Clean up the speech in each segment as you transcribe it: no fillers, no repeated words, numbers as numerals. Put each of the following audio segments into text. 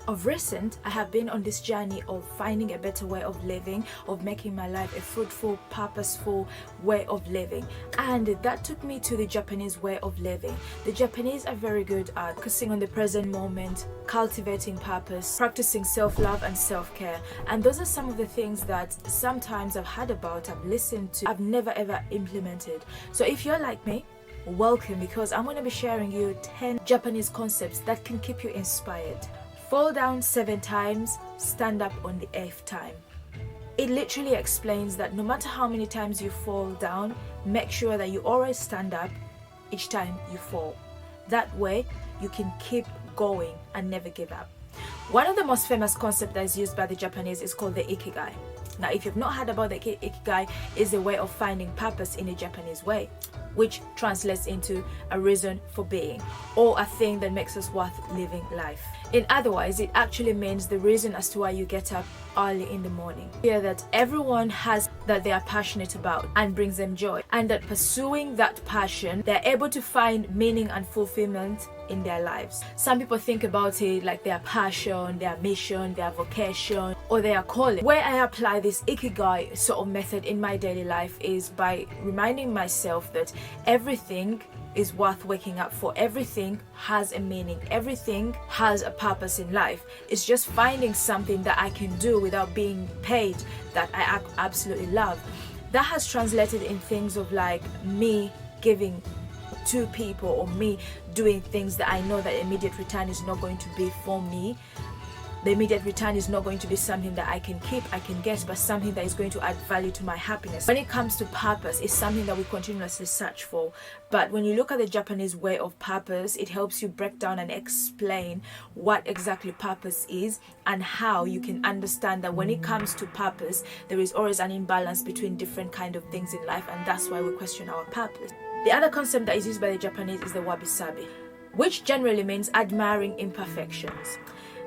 Of recent, I have been on this journey of finding a better way of living, of making my life a fruitful, purposeful way of living. And that took me to the Japanese way of living. The Japanese are very good at focusing on the present moment, cultivating purpose, practicing self-love and self-care. And those are some of the things that sometimes I've heard about, I've listened to, I've never ever implemented. So if you're like me, welcome, because I'm going to be sharing you 10 Japanese concepts that can keep you inspired. Fall down 7 times, stand up on the 8th time. It literally explains that no matter how many times you fall down, make sure that you always stand up each time you fall. That way, you can keep going and never give up. One of the most famous concepts that is used by the Japanese is called the Ikigai. Now, if you've not heard about the Ikigai, is a way of finding purpose in a Japanese way, which translates into a reason for being, or a thing that makes us worth living life. In other words, it actually means the reason as to why you get up early in the morning. Hear that everyone has that they are passionate about and brings them joy, and that pursuing that passion, they're able to find meaning and fulfillment in their lives. Some people think about it like their passion, their mission, their vocation, or their calling. Where I apply this Ikigai sort of method in my daily life is by reminding myself that everything is worth waking up for. Everything has a meaning. Everything has a purpose in life. It's just finding something that I can do without being paid that I absolutely love. That has translated in things of like me giving to people, or me doing things that I know that immediate return is not going to be for me. The immediate return is not going to be something that I can keep, I can get, but something that is going to add value to my happiness. When it comes to purpose, it's something that we continuously search for. But when you look at the Japanese way of purpose, it helps you break down and explain what exactly purpose is and how you can understand that when it comes to purpose, there is always an imbalance between different kind of things in life, and that's why we question our purpose. The other concept that is used by the Japanese is the Wabi, which generally means admiring imperfections.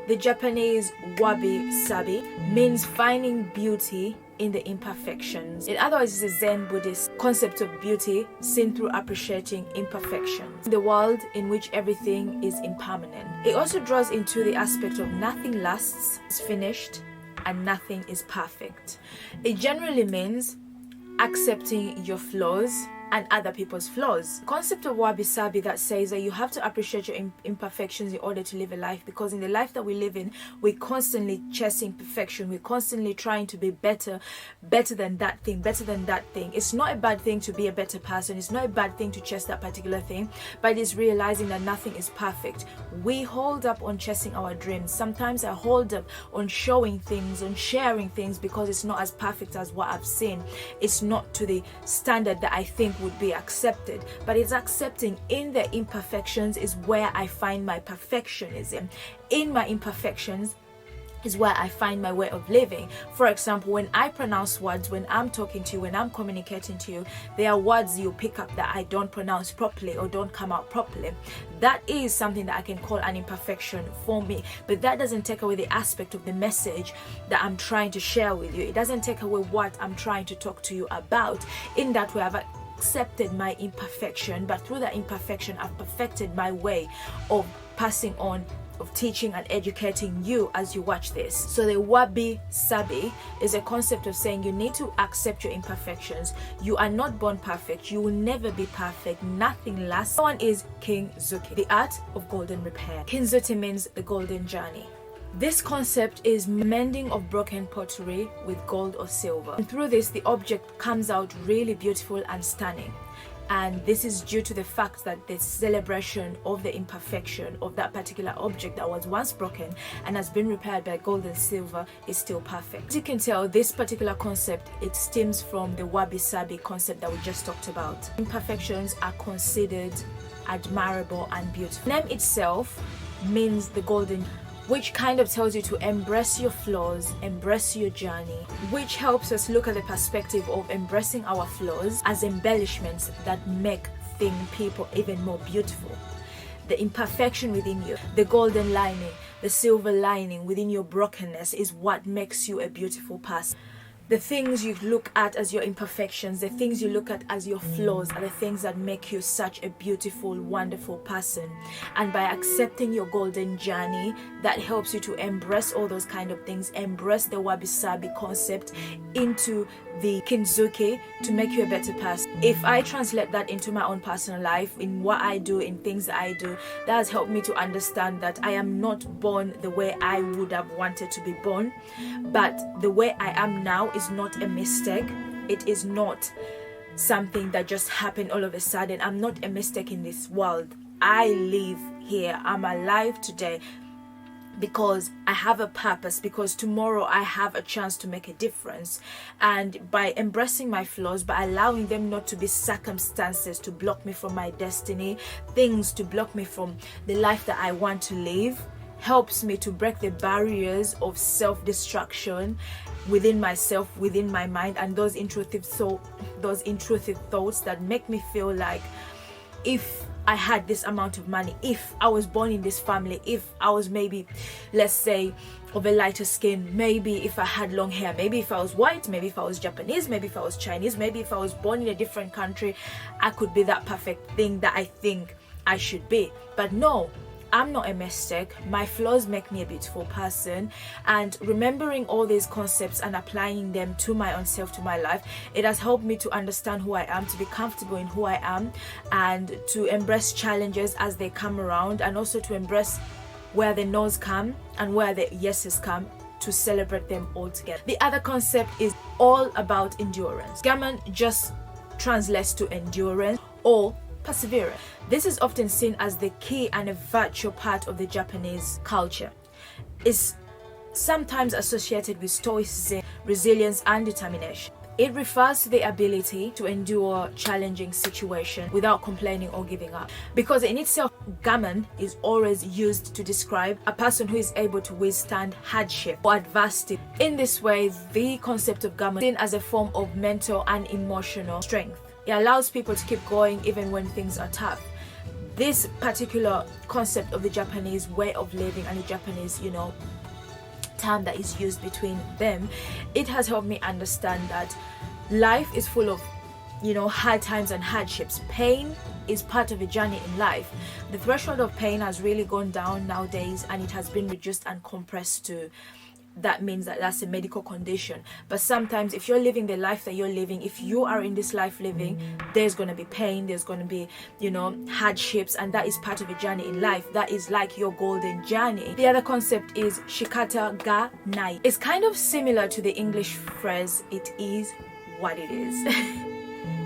The Japanese wabi-sabi means finding beauty in the imperfections. In other words, it's a Zen Buddhist concept of beauty seen through appreciating imperfections. In the world in which everything is impermanent. It also draws into the aspect of nothing lasts, is finished, and nothing is perfect. It generally means accepting your flaws and other people's flaws. The concept of wabi-sabi that says that you have to appreciate your imperfections in order to live a life, because in the life that we live in, we're constantly chasing perfection. We're constantly trying to be better than that thing, better than that thing. It's not a bad thing to be a better person. It's not a bad thing to chase that particular thing, but it's realizing that nothing is perfect. We hold up on chasing our dreams. Sometimes I hold up on showing things, on sharing things, because it's not as perfect as what I've seen. It's not to the standard that I think would be accepted, but it's accepting in the imperfections is where I find my perfectionism. In my imperfections is where I find my way of living. For example, when I pronounce words, when I'm talking to you, when I'm communicating to you, there are words you pick up that I don't pronounce properly or don't come out properly. That is something that I can call an imperfection for me, but that doesn't take away the aspect of the message that I'm trying to share with you. It doesn't take away what I'm trying to talk to you about. In that way, I've accepted my imperfection, but through that imperfection, I've perfected my way of passing on, of teaching and educating you as you watch this. So the wabi-sabi is a concept of saying you need to accept your imperfections. You are not born perfect. You will never be perfect. Nothing lasts. One is King Zuki, the art of golden repair. King Zuki means the golden journey. This concept is mending of broken pottery with gold or silver. And through this, the object comes out really beautiful and stunning. And this is due to the fact that the celebration of the imperfection of that particular object that was once broken and has been repaired by gold and silver is still perfect. As you can tell, this particular concept, it stems from the wabi-sabi concept that we just talked about. Imperfections are considered admirable and beautiful. The name itself means the golden, which kind of tells you to embrace your flaws, embrace your journey, which helps us look at the perspective of embracing our flaws as embellishments that make people even more beautiful. The imperfection within you, the golden lining, the silver lining within your brokenness is what makes you a beautiful person. The things you look at as your imperfections, the things you look at as your flaws are the things that make you such a beautiful, wonderful person. And by accepting your golden journey, that helps you to embrace all those kind of things, embrace the wabi-sabi concept into the kinzuki to make you a better person. If I translate that into my own personal life, in what I do, in things that I do, that has helped me to understand that I am not born the way I would have wanted to be born, but the way I am now is not a mistake. It is not something that just happened all of a sudden. I'm not a mistake in this world. I live here. I'm alive today because I have a purpose, because tomorrow I have a chance to make a difference. And by embracing my flaws, by allowing them not to be circumstances to block me from my destiny, things to block me from the life that I want to live, helps me to break the barriers of self-destruction within myself, within my mind, and those intrusive thoughts that make me feel like, if I had this amount of money, if I was born in this family, if I was maybe, let's say, of a lighter skin, maybe if I had long hair, maybe if I was white, maybe if I was Japanese, maybe if I was Chinese, maybe if I was born in a different country, I could be that perfect thing that I think I should be. But no, I'm not a mistake. My flaws make me a beautiful person. And remembering all these concepts and applying them to my own self, to my life, it has helped me to understand who I am, to be comfortable in who I am, and to embrace challenges as they come around, and also to embrace where the no's come and where the yeses come, to celebrate them all together. The other concept is all about endurance. Gammon just translates to endurance or perseverance. This is often seen as the key and a virtual part of the Japanese culture. It's sometimes associated with stoicism, resilience, and determination. It refers to the ability to endure challenging situations without complaining or giving up. Because in itself, gammon is always used to describe a person who is able to withstand hardship or adversity. In this way, the concept of gammon is seen as a form of mental and emotional strength. It allows people to keep going even when things are tough. This particular concept of the Japanese way of living and the Japanese, term that is used between them, it has helped me understand that life is full of, hard times and hardships. Pain is part of a journey in life. The threshold of pain has really gone down nowadays, and it has been reduced and compressed to, that means that that's a medical condition. But sometimes if you're living the life that you're living, if you are in this life living, there's going to be pain, there's going to be hardships, and that is part of a journey in life. That is like your golden journey. The other concept is shikata ga nai. It's kind of similar to the English phrase, it is what it is.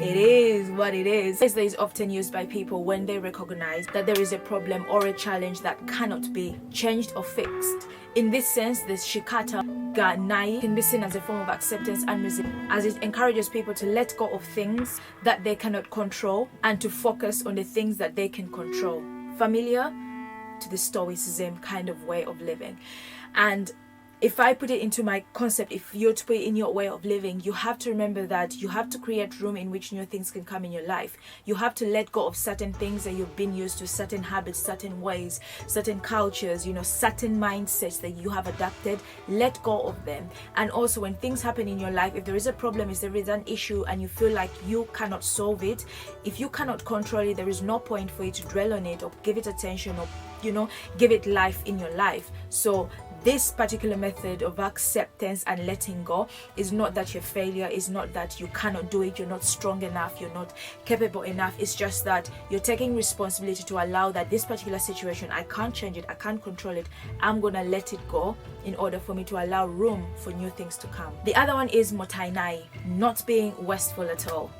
It is what it is. This is often used by people when they recognize that there is a problem or a challenge that cannot be changed or fixed. In this sense, this shikata ga nai can be seen as a form of acceptance and resilience, as it encourages people to let go of things that they cannot control and to focus on the things that they can control. Familiar to the stoicism kind of way of living. And if I put it into my concept, if you're to put it in your way of living, you have to remember that you have to create room in which new things can come in your life. You have to let go of certain things that you've been used to, certain habits, certain ways, certain cultures, certain mindsets that you have adapted. Let go of them. And also, when things happen in your life, if there is a problem, if there is an issue and you feel like you cannot solve it, if you cannot control it, there is no point for you to dwell on it or give it attention or give it life in your life. So this particular method of acceptance and letting go is not that you're a failure, is not that you cannot do it, you're not strong enough, you're not capable enough. It's just that you're taking responsibility to allow that this particular situation, I can't change it, I can't control it, I'm gonna let it go in order for me to allow room for new things to come. The other one is mottainai, not being wasteful at all.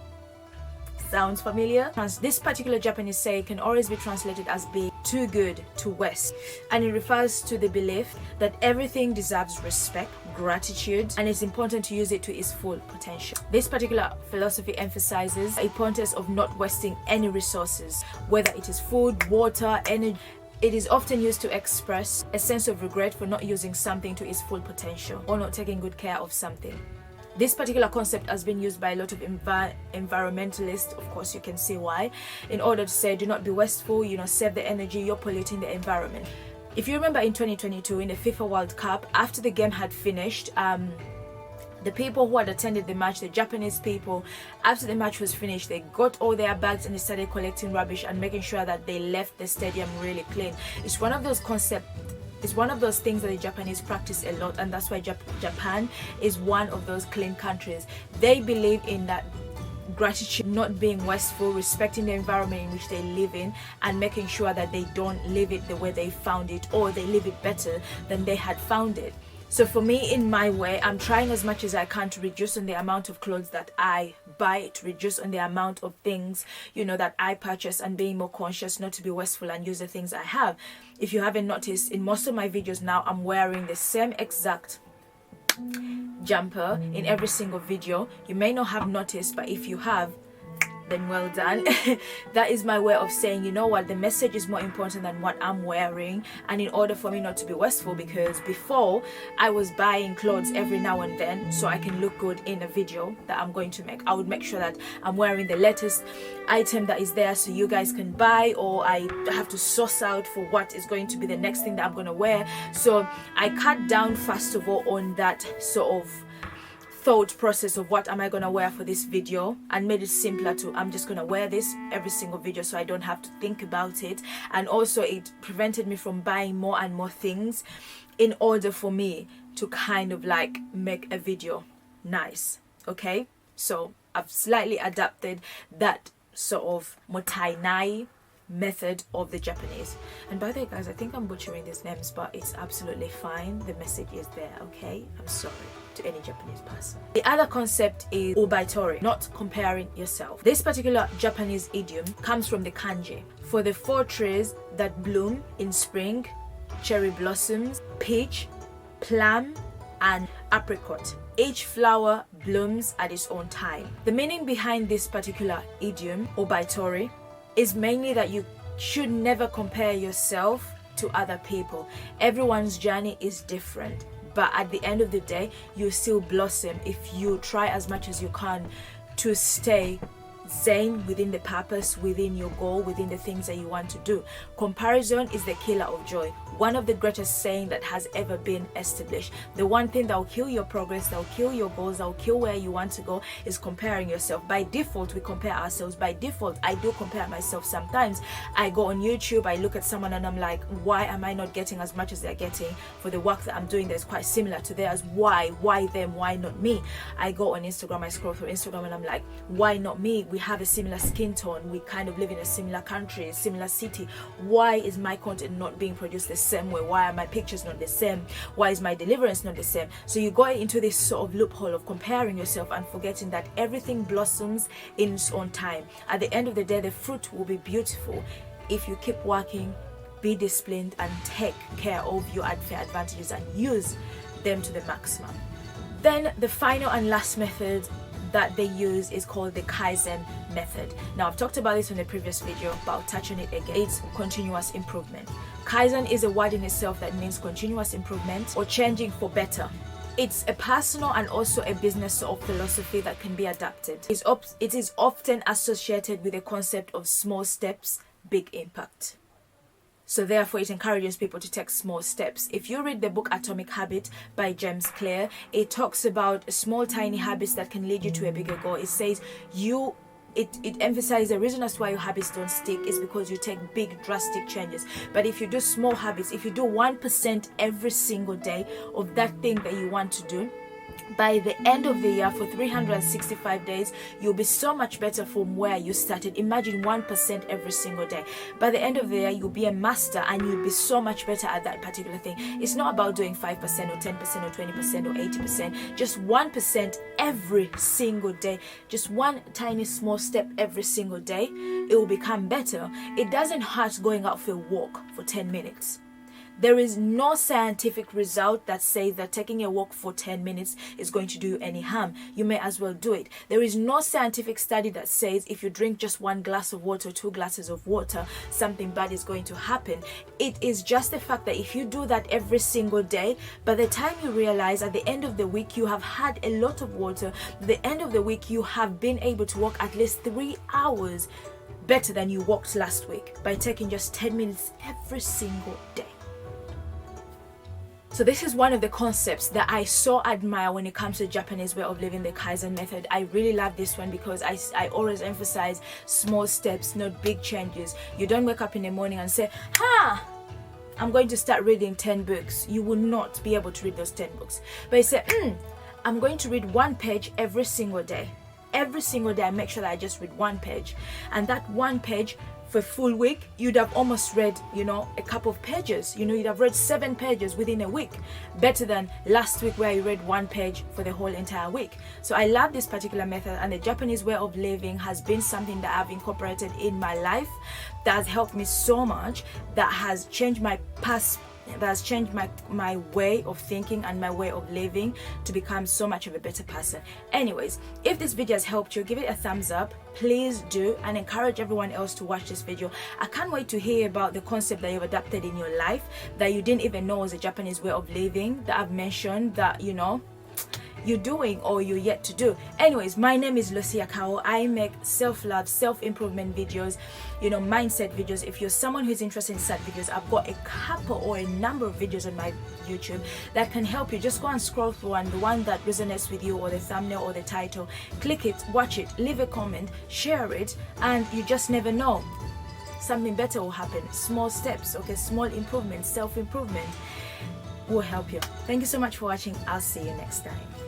Sounds familiar? This particular Japanese saying can always be translated as being too good to waste, and it refers to the belief that everything deserves respect, gratitude, and it's important to use it to its full potential. This particular philosophy emphasizes the importance of not wasting any resources, whether it is food, water, energy. It is often used to express a sense of regret for not using something to its full potential or not taking good care of something. This particular concept has been used by a lot of environmentalists, of course you can see why, in order to say do not be wasteful, save the energy, you're polluting the environment. If you remember in 2022 in the FIFA World Cup, after the game had finished, The people who had attended the match, the Japanese people, after the match was finished, they got all their bags and they started collecting rubbish and making sure that they left the stadium really clean. It's one of those concepts, it's one of those things that the Japanese practice a lot, and that's why Japan is one of those clean countries. They believe in that gratitude, not being wasteful, respecting the environment in which they live in, and making sure that they don't leave it the way they found it, or they leave it better than they had found it. So for me, in my way, I'm trying as much as I can to reduce on the amount of clothes that I buy, to reduce on the amount of things, you know, that I purchase, and being more conscious not to be wasteful and use the things I have. If you haven't noticed, in most of my videos now, I'm wearing the same exact jumper in every single video. You may not have noticed, but if you have, then well done. That is my way of saying, you know what, the message is more important than what I'm wearing. And in order for me not to be wasteful, because before I was buying clothes every now and then so I can look good in a video that I'm going to make, I would make sure that I'm wearing the latest item that is there so you guys can buy, or I have to source out for what is going to be the next thing that I'm going to wear. So I cut down first of all on that sort of thought process of what am I gonna wear for this video, and made it simpler to, I'm just gonna wear this every single video so I don't have to think about it. And also it prevented me from buying more and more things in order for me to kind of like make a video nice. Okay, so I've slightly adapted that sort of motainai method of the Japanese. And by the way, guys, I think I'm butchering these names, but it's absolutely fine. The message is there. Okay, I'm sorry to any Japanese person. The other concept is obaitori, not comparing yourself. This particular Japanese idiom comes from the kanji for the 4 trees that bloom in spring: cherry blossoms, peach, plum, and apricot. Each flower blooms at its own time. The meaning behind this particular idiom, obaitori, is mainly that you should never compare yourself to other people. Everyone's journey is different, but at the end of the day, you still blossom if you try as much as you can to stay zen within the purpose, within your goal, within the things that you want to do. Comparison is the killer of joy. One of the greatest saying that has ever been established. The one thing that will kill your progress, that will kill your goals, that will kill where you want to go, is comparing yourself. By default, we compare ourselves. By default, I do compare myself sometimes. I go on YouTube, I look at someone and I'm like, why am I not getting as much as they're getting for the work that I'm doing that's quite similar to theirs? Why them? Why not me? I go on Instagram, I scroll through Instagram and I'm like, why not me? We have a similar skin tone, we kind of live in a similar country, similar city. Why is my content not being produced the same way? Why are my pictures not the same? Why is my deliverance not the same? So you go into this sort of loophole of comparing yourself and forgetting that everything blossoms in its own time. At the end of the day, the fruit will be beautiful if you keep working, be disciplined, and take care of your unfair advantages and use them to the maximum. Then the final and last method that they use is called the Kaizen method. Now, I've talked about this in the previous video, but I'll touch on it again. It's continuous improvement. Kaizen is a word in itself that means continuous improvement or changing for better. It's a personal and also a business sort of philosophy that can be adapted. It is often associated with the concept of small steps, big impact. So therefore, it encourages people to take small steps. If you read the book Atomic Habit by James Clear, it talks about small tiny habits that can lead you to a bigger goal. It says it emphasizes the reason as to why your habits don't stick is because you take big drastic changes. But if you do small habits, if you do 1% every single day of that thing that you want to do, by the end of the year, for 365 days, you'll be so much better from where you started. Imagine 1% every single day. By the end of the year, you'll be a master and you'll be so much better at that particular thing. It's not about doing 5% or 10% or 20% or 80%. Just 1% every single day. Just one tiny small step every single day. It will become better. It doesn't hurt going out for a walk for 10 minutes. There is no scientific result that says that taking a walk for 10 minutes is going to do you any harm. You may as well do it. There is no scientific study that says if you drink just 1 glass of water or 2 glasses of water, something bad is going to happen. It is just the fact that if you do that every single day, by the time you realize at the end of the week you have had a lot of water, at the end of the week you have been able to walk at least 3 hours better than you walked last week by taking just 10 minutes every single day. So this is one of the concepts that I so admire when it comes to the Japanese way of living, the Kaizen method. I really love this one because I always emphasize small steps, not big changes. You don't wake up in the morning and say, I'm going to start reading 10 books. You will not be able to read those 10 books. But you say, I'm going to read 1 page every single day. Every single day I make sure that I just read 1 page. And that 1 page for a full week, you'd have almost read, a couple of pages. You'd have read 7 pages within a week. Better than last week where you read 1 page for the whole entire week. So I love this particular method, and the Japanese way of living has been something that I've incorporated in my life that has helped me so much, that has changed my past, that has changed my way of thinking and my way of living to become so much of a better person. Anyways, if this video has helped you, give it a thumbs up, please do, and encourage everyone else to watch this video. I can't wait to hear about the concept that you've adapted in your life that you didn't even know was a Japanese way of living, that I've mentioned, that you're doing or you're yet to do. Anyways, my name is Lucy Akao. I make self-love, self-improvement videos, mindset videos. If you're someone who's interested in such videos, I've got a couple or a number of videos on my YouTube that can help you. Just go and scroll through, and the one that resonates with you, or the thumbnail or the title, click it, watch it, leave a comment, share it, and you just never know, something better will happen. Small steps, okay, small improvements, self-improvement will help you. Thank you so much for watching. I'll see you next time.